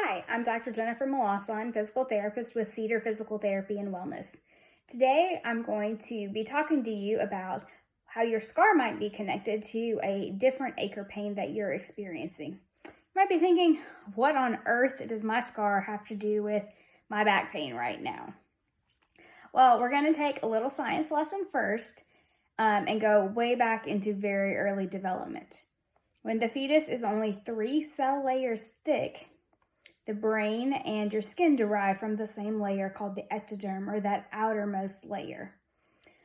Hi, I'm Dr. Jennifer Molason, physical therapist with Cedar Physical Therapy and Wellness. Today, I'm going to be talking to you about how your scar might be connected to a different ache or pain that you're experiencing. You might be thinking, what on earth does my scar have to do with my back pain right now? Well, we're going to take a little science lesson first and go way back into very early development. When the fetus is only 3 cell layers thick, the brain and your skin derive from the same layer called the ectoderm, or that outermost layer.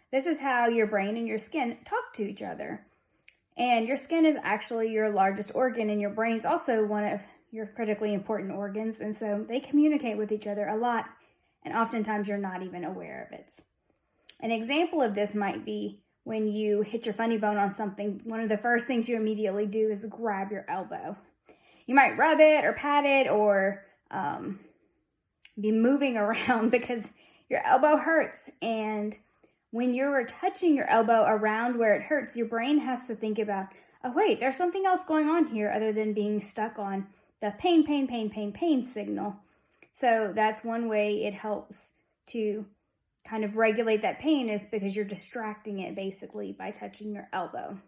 This is how your brain and your skin talk to each other. And your skin is actually your largest organ, and your brain's also one of your critically important organs, and so they communicate with each other a lot, and oftentimes you're not even aware of it. An example of this might be when you hit your funny bone on something, one of the first things you immediately do is grab your elbow. You might rub it or pat it or be moving around because your elbow hurts. And when you're touching your elbow around where it hurts, your brain has to think about, oh wait, there's something else going on here other than being stuck on the pain signal. So that's one way it helps to kind of regulate that pain, is because you're distracting it basically by touching your elbow.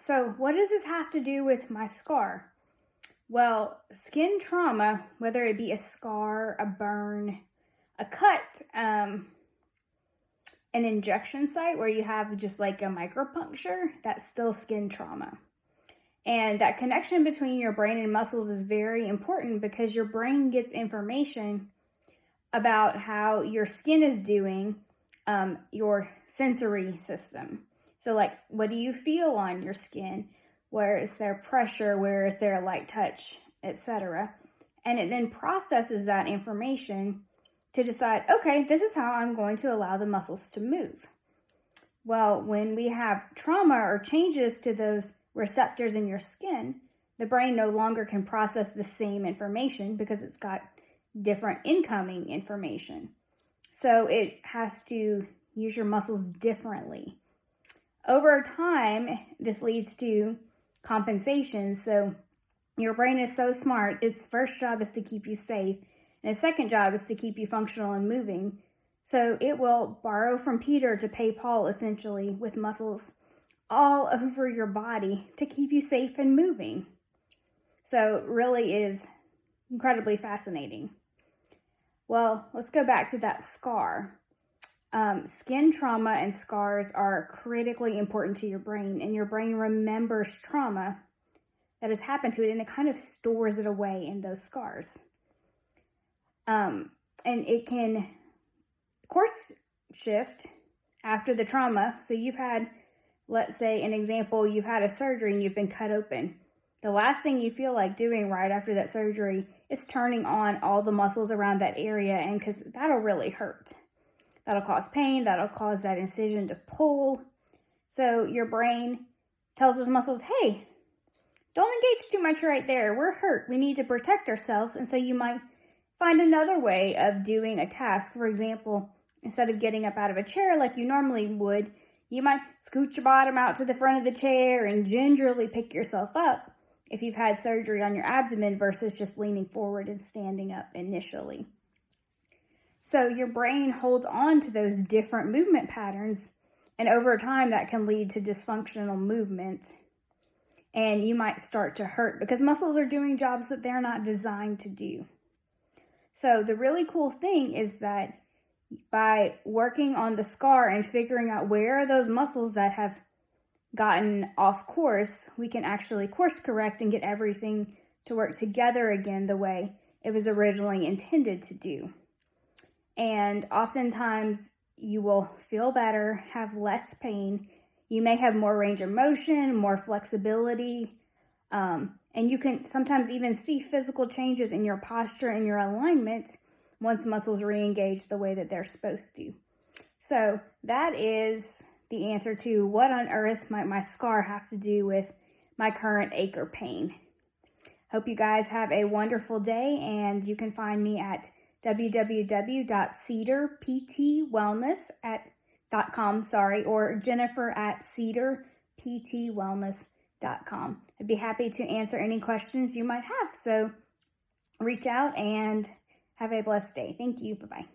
So what does this have to do with my scar? Well, skin trauma, whether it be a scar, a burn, a cut, an injection site where you have just like a micropuncture, that's still skin trauma. And that connection between your brain and muscles is very important because your brain gets information about how your skin is doing, your sensory system. So like, what do you feel on your skin? Where is there pressure? Where is there a light touch, etc.? And it then processes that information to decide, okay, this is how I'm going to allow the muscles to move. Well, when we have trauma or changes to those receptors in your skin, the brain no longer can process the same information because it's got different incoming information. So it has to use your muscles differently. Over time, this leads to compensation. So your brain is so smart, its first job is to keep you safe, and its second job is to keep you functional and moving. So it will borrow from Peter to pay Paul, essentially, with muscles all over your body to keep you safe and moving. So it really is incredibly fascinating. Well, let's go back to that scar. Skin trauma and scars are critically important to your brain, and your brain remembers trauma that has happened to it, and it kind of stores it away in those scars. And it can course shift after the trauma. So you've had, let's say an example, you've had a surgery and you've been cut open. The last thing you feel like doing right after that surgery is turning on all the muscles around that area, and because that'll really hurt. That'll cause pain, that'll cause that incision to pull. So your brain tells those muscles, hey, don't engage too much right there. We're hurt. We need to protect ourselves. And so you might find another way of doing a task. For example, instead of getting up out of a chair like you normally would, you might scoot your bottom out to the front of the chair and gingerly pick yourself up if you've had surgery on your abdomen versus just leaning forward and standing up initially. So your brain holds on to those different movement patterns, and over time that can lead to dysfunctional movement, and you might start to hurt because muscles are doing jobs that they're not designed to do. So the really cool thing is that by working on the scar and figuring out where are those muscles that have gotten off course, we can actually course correct and get everything to work together again the way it was originally intended to do. And oftentimes you will feel better, have less pain. You may have more range of motion, more flexibility, and you can sometimes even see physical changes in your posture and your alignment once muscles re-engage the way that they're supposed to. So that is the answer to what on earth might my scar have to do with my current ache or pain. Hope you guys have a wonderful day, and you can find me at www.cedarptwellness.com or Jennifer at cedarptwellness.com. I'd be happy to answer any questions you might have. So reach out and have a blessed day. Thank you. Bye-bye.